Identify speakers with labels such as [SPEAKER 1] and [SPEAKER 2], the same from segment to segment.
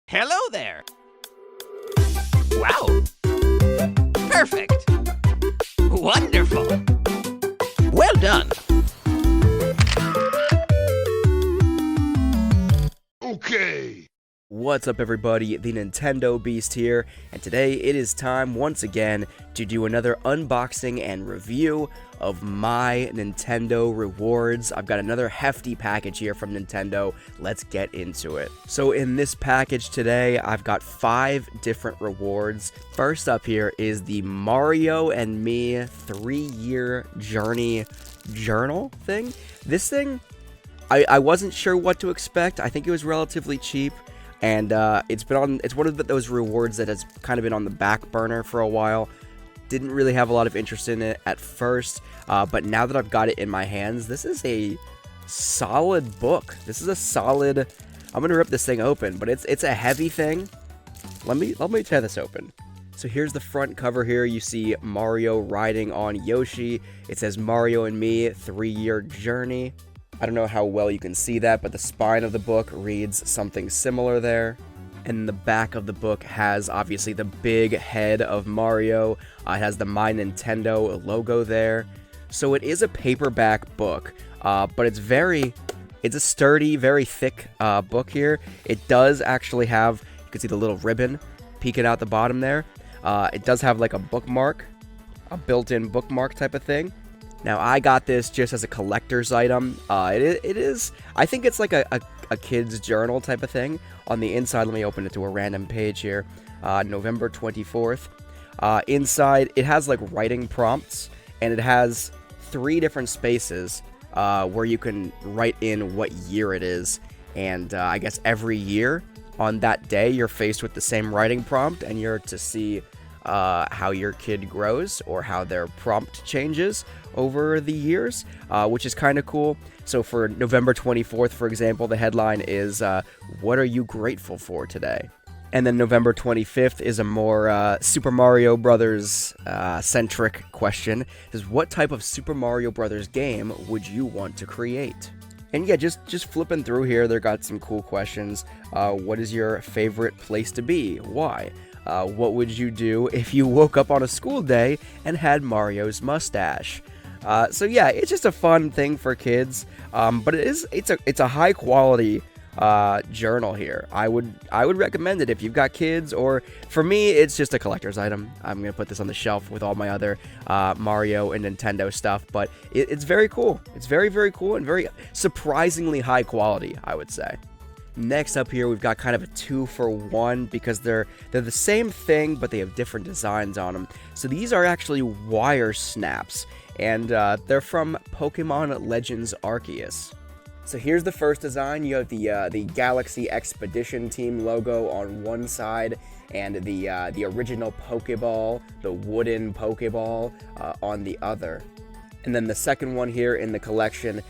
[SPEAKER 1] Hello there! Wow! Perfect! Wonderful! Well done!
[SPEAKER 2] Okay!
[SPEAKER 3] What's up, everybody? The Nintendo Beast here, and today it is time once again to do another unboxing and review of my Nintendo rewards. I've got another hefty package here from Nintendo. Let's get into it. So in this package today, I've got 5 different rewards. First up here is the Mario and Me 3-year journey journal thing. This thing, I wasn't sure what to expect. I think it was relatively cheap. And it's one of those rewards that has kind of been on the back burner for a while. Didn't really have a lot of interest in it at first, but now that I've got it in my hands, this is a solid book. This is a solid. I'm gonna rip this thing open, but it's a heavy thing. Let me tear this open. So here's the front cover here. You see Mario riding on Yoshi. It says Mario and Me 3-year journey. I don't know how well you can see that, but the spine of the book reads something similar there. And the back of the book has, obviously, the big head of Mario. It has the My Nintendo logo there. So it is a paperback book, but it's a sturdy, very thick book here. It does actually have, you can see the little ribbon peeking out the bottom there. It does have like a bookmark, a built-in bookmark type of thing. Now, I got this just as a collector's item. It is, I think it's like a kid's journal type of thing. On the inside, let me open it to a random page here. November 24th. Inside, it has like writing prompts, and it has 3 different spaces where you can write in what year it is. And I guess every year on that day, you're faced with the same writing prompt, and you're to see how your kid grows or how their prompt changes over the years, which is kind of cool. So for November 24th, for example, the headline is, what are you grateful for today? And then November 25th is a more Super Mario Brothers centric question. It says, what type of Super Mario Brothers game would you want to create? And yeah, just flipping through here, they got some cool questions. What is your favorite place to be? Why? What would you do if you woke up on a school day and had Mario's mustache? So yeah, it's just a fun thing for kids, but it's a high quality journal here. I would recommend it if you've got kids, or for me, it's just a collector's item. I'm gonna put this on the shelf with all my other Mario and Nintendo stuff, but it's very cool. It's very, very cool and very surprisingly high quality, I would say. Next up here, we've got kind of a 2-for-1 because they're the same thing, but they have different designs on them. So these are actually wire snaps, and they're from Pokémon Legends Arceus. So here's the first design. You have the Galaxy Expedition Team logo on one side, and the original Pokeball, the wooden Pokeball, on the other. And then the second one here in the collection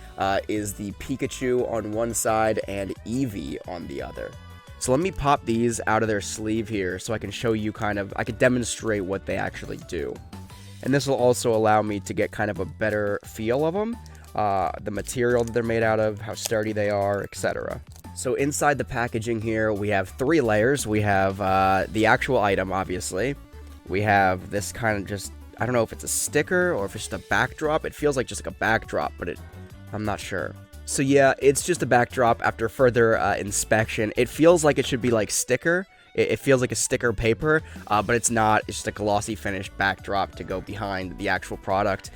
[SPEAKER 3] is the Pikachu on one side and Eevee on the other. So let me pop these out of their sleeve here so I can show you I could demonstrate what they actually do. And this will also allow me to get kind of a better feel of them, the material that they're made out of, how sturdy they are, etc. So inside the packaging here, we have 3 layers. We have the actual item, obviously. We have this kind of just, I don't know if it's a sticker or if it's just a backdrop. It feels like just like a backdrop, but I'm not sure. So yeah, it's just a backdrop after further inspection. It feels like it should be like sticker. It feels like a sticker paper, but it's not. It's just a glossy finished backdrop to go behind the actual product.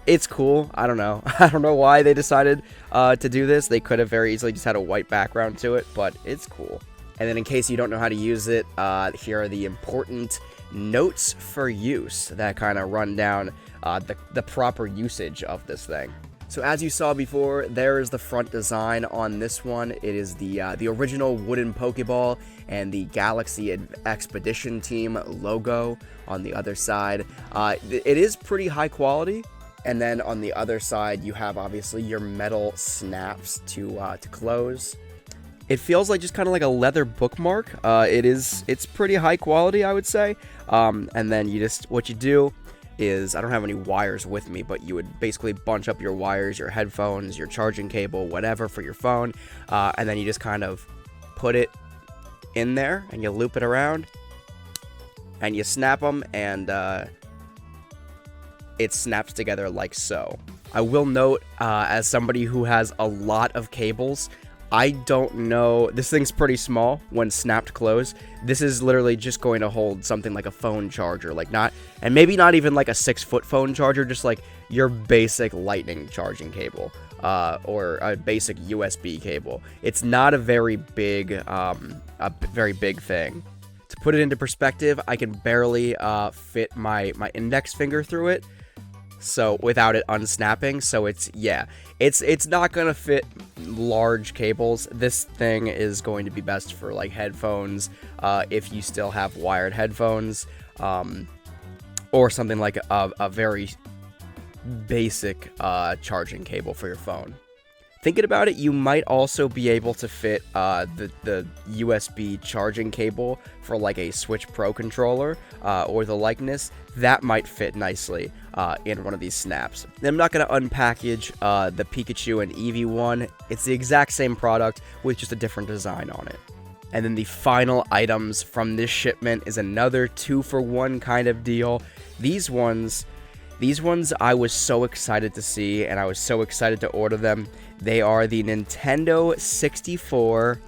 [SPEAKER 3] It's cool. I don't know. I don't know why they decided to do this. They could have very easily just had a white background to it, but it's cool. And then in case you don't know how to use it, here are the important notes for use that kind of run down the proper usage of this thing. So as you saw before, there is the front design on this one. It is the original wooden Pokeball and the Galaxy Expedition Team logo on the other side. It is pretty high quality. And then on the other side, you have obviously your metal snaps to close. It feels like just kind of like a leather bookmark. It's pretty high quality, I would say. And then what you do is, I don't have any wires with me, but you would basically bunch up your wires, your headphones, your charging cable, whatever for your phone, and then you just kind of put it in there, and you loop it around, and you snap them, and it snaps together like so. I will note, as somebody who has a lot of cables, I don't know, this thing's pretty small when snapped closed. This is literally just going to hold something like a phone charger, like not, and maybe not even like a 6-foot phone charger, just like your basic lightning charging cable, or a basic USB cable. It's not a very big thing. To put it into perspective, I can barely fit my index finger through it, so without it unsnapping. So it's not gonna fit large cables. This thing is going to be best for like headphones, if you still have wired headphones, or something like a very basic charging cable for your phone. Thinking about it, you might also be able to fit the USB charging cable for like a Switch Pro controller, or the likeness. That might fit nicely in one of these snaps. I'm not going to unpackage the Pikachu and Eevee one. It's the exact same product with just a different design on it. And then the final items from this shipment is another 2-for-1 kind of deal. These ones I was so excited to see, and I was so excited to order them. They are the Nintendo 64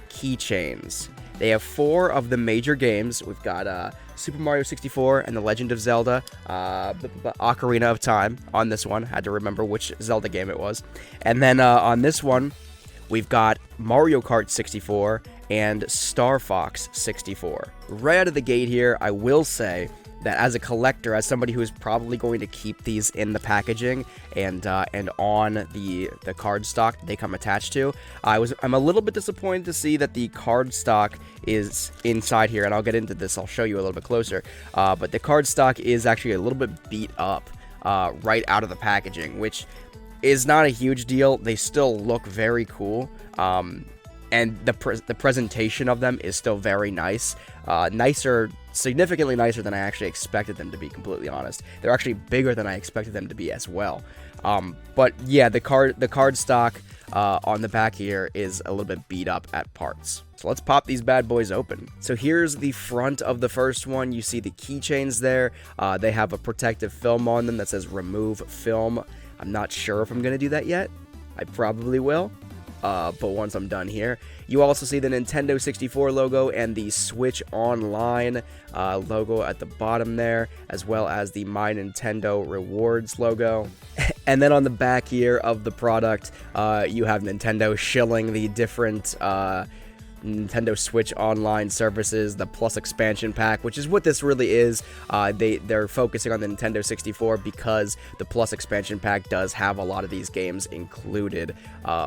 [SPEAKER 3] Keychains. They have 4 of the major games. We've got Super Mario 64 and The Legend of Zelda, Ocarina of Time on this one. Had to remember which Zelda game it was. And then on this one, we've got Mario Kart 64 and Star Fox 64. Right out of the gate here, I will say that as a collector, as somebody who is probably going to keep these in the packaging and on the card stock they come attached to, I'm a little bit disappointed to see that the card stock is inside here, and I'll get into this. I'll show you a little bit closer. But the card stock is actually a little bit beat up right out of the packaging, which is not a huge deal. They still look very cool. And the presentation of them is still very nice. Significantly nicer than I actually expected them to be, completely honest. They're actually bigger than I expected them to be as well. But yeah, the card stock on the back here is a little bit beat up at parts. So let's pop these bad boys open. So here's the front of the first one. You see the keychains there. They have a protective film on them that says remove film. I'm not sure if I'm going to do that yet. I probably will. But once I'm done here, you also see the Nintendo 64 logo and the Switch Online logo at the bottom there, as well as the My Nintendo Rewards logo. And then on the back here of the product, you have Nintendo shilling the different Nintendo Switch Online services, the Plus expansion pack, which is what this really is. They're focusing on the Nintendo 64 because the Plus expansion pack does have a lot of these games included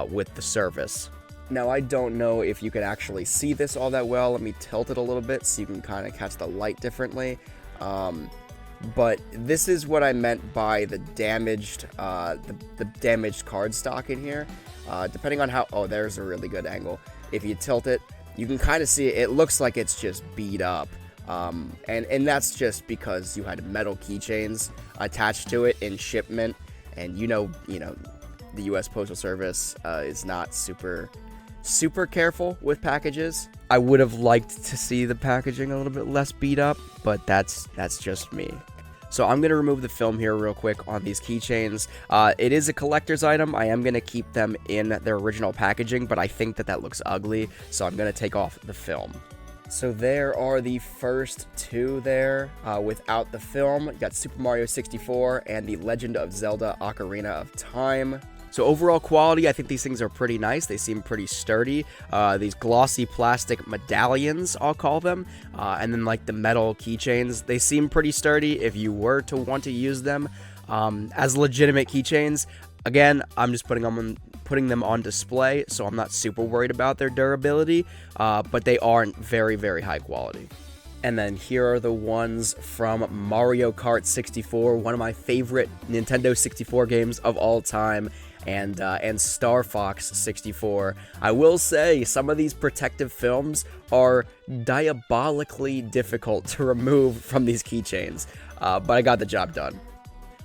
[SPEAKER 3] with the service. Now, I don't know if you can actually see this all that well. Let me tilt it a little bit so you can kind of catch the light differently. But this is what I meant by the damaged card stock in here. Depending on how... Oh, there's a really good angle. If you tilt it, you can kind of see it. It looks like it's just beat up. And that's just because you had metal keychains attached to it in shipment. And you know, the U.S. Postal Service is not super careful with packages. I would have liked to see the packaging a little bit less beat up, but that's just me. So I'm going to remove the film here real quick on these keychains. It is a collector's item. I am going to keep them in their original packaging, but I think that looks ugly, so I'm going to take off the film. So there are the first 2 there without the film. You got Super Mario 64 and The Legend of Zelda Ocarina of Time. So overall quality, I think these things are pretty nice. They seem pretty sturdy. These glossy plastic medallions, I'll call them, and then like the metal keychains, they seem pretty sturdy if you were to want to use them as legitimate keychains. Again, I'm just putting them on display, so I'm not super worried about their durability, but they aren't very, very high quality. And then here are the ones from Mario Kart 64, one of my favorite Nintendo 64 games of all time, and Star Fox 64. I will say some of these protective films are diabolically difficult to remove from these keychains, but I got the job done.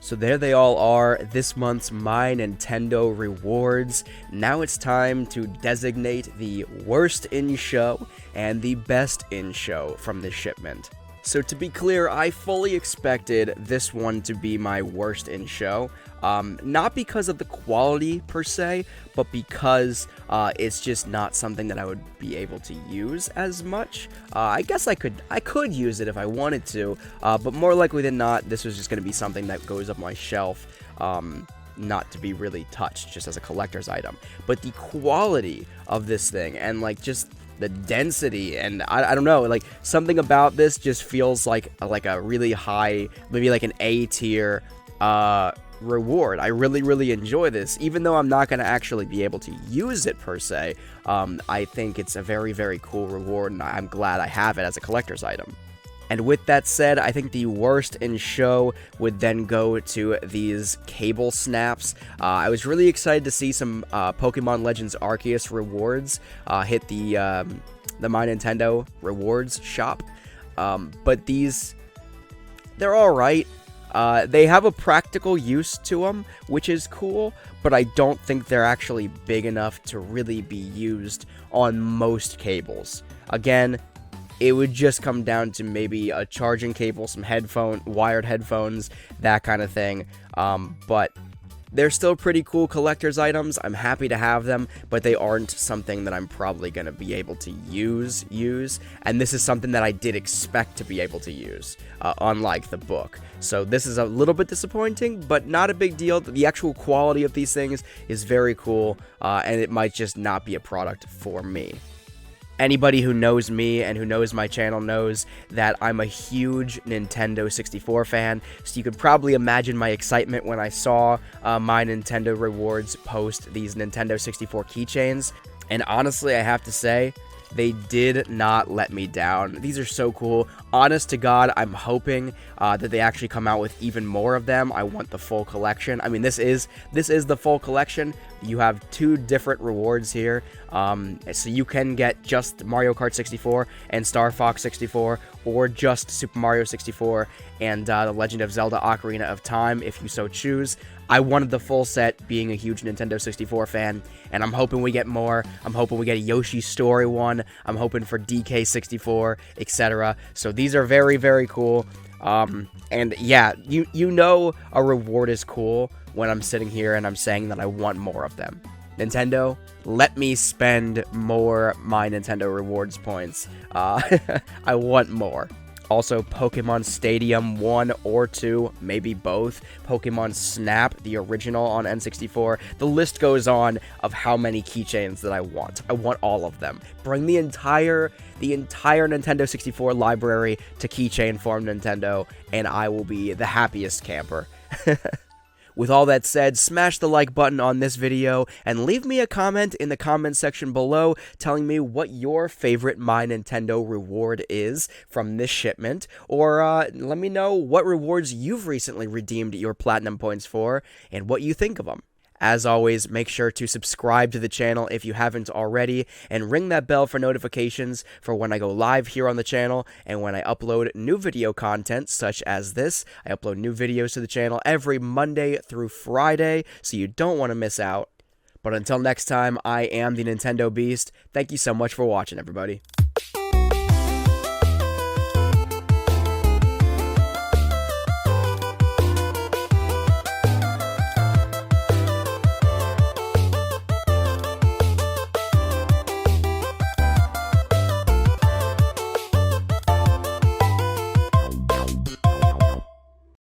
[SPEAKER 3] So there they all are, this month's My Nintendo Rewards. Now it's time to designate the worst in show and the best in show from this shipment. So to be clear, I fully expected this one to be my worst in show. Not because of the quality per se, but because it's just not something that I would be able to use as much. I guess I could use it if I wanted to, but more likely than not, this was just going to be something that goes up my shelf, not to be really touched, just as a collector's item. But the quality of this thing, and like just the density, and I don't know, like something about this just feels like a really high, maybe like an A tier reward. I really enjoy this, even though I'm not going to actually be able to use it per se. I think it's a very cool reward, and I'm glad I have it as a collector's item. And with that said, I think the worst in show would then go to these cable snaps. I was really excited to see some Pokémon Legends Arceus rewards hit the My Nintendo rewards shop. But these, they're alright. They have a practical use to them, which is cool, but I don't think they're actually big enough to really be used on most cables. Again, it would just come down to maybe a charging cable, some wired headphones, that kind of thing. But they're still pretty cool collector's items. I'm happy to have them, but they aren't something that I'm probably going to be able to use. And this is something that I did expect to be able to use, unlike the book. So this is a little bit disappointing, but not a big deal. The actual quality of these things is very cool, and it might just not be a product for me. Anybody who knows me and who knows my channel knows that I'm a huge Nintendo 64 fan, so you could probably imagine my excitement when I saw My Nintendo Rewards post these Nintendo 64 keychains. And honestly, I have to say, they did not let me down. These are so cool. Honest to God, I'm hoping that they actually come out with even more of them. I want the full collection. I mean, this is the full collection. You have 2 different rewards here. So you can get just Mario Kart 64 and Star Fox 64, or just Super Mario 64 and The Legend of Zelda Ocarina of Time, if you so choose. I wanted the full set, being a huge Nintendo 64 fan, and I'm hoping we get more. I'm hoping we get a Yoshi Story one. I'm hoping for DK64, etc. So these are very cool. And yeah, you know a reward is cool when I'm sitting here and I'm saying that I want more of them. Nintendo, let me spend more My Nintendo Rewards points. I want more. Also, Pokemon Stadium 1 or 2, maybe both. Pokemon Snap, the original on N64. The list goes on of how many keychains that I want. I want all of them. Bring the entire Nintendo 64 library to keychain form Nintendo, and I will be the happiest camper. With all that said, smash the like button on this video and leave me a comment in the comment section below telling me what your favorite My Nintendo reward is from this shipment, or let me know what rewards you've recently redeemed your platinum points for and what you think of them. As always, make sure to subscribe to the channel if you haven't already, and ring that bell for notifications for when I go live here on the channel and when I upload new video content such as this. I upload new videos to the channel every Monday through Friday, so you don't want to miss out. But until next time, I am the Nintendo Beast. Thank you so much for watching, everybody.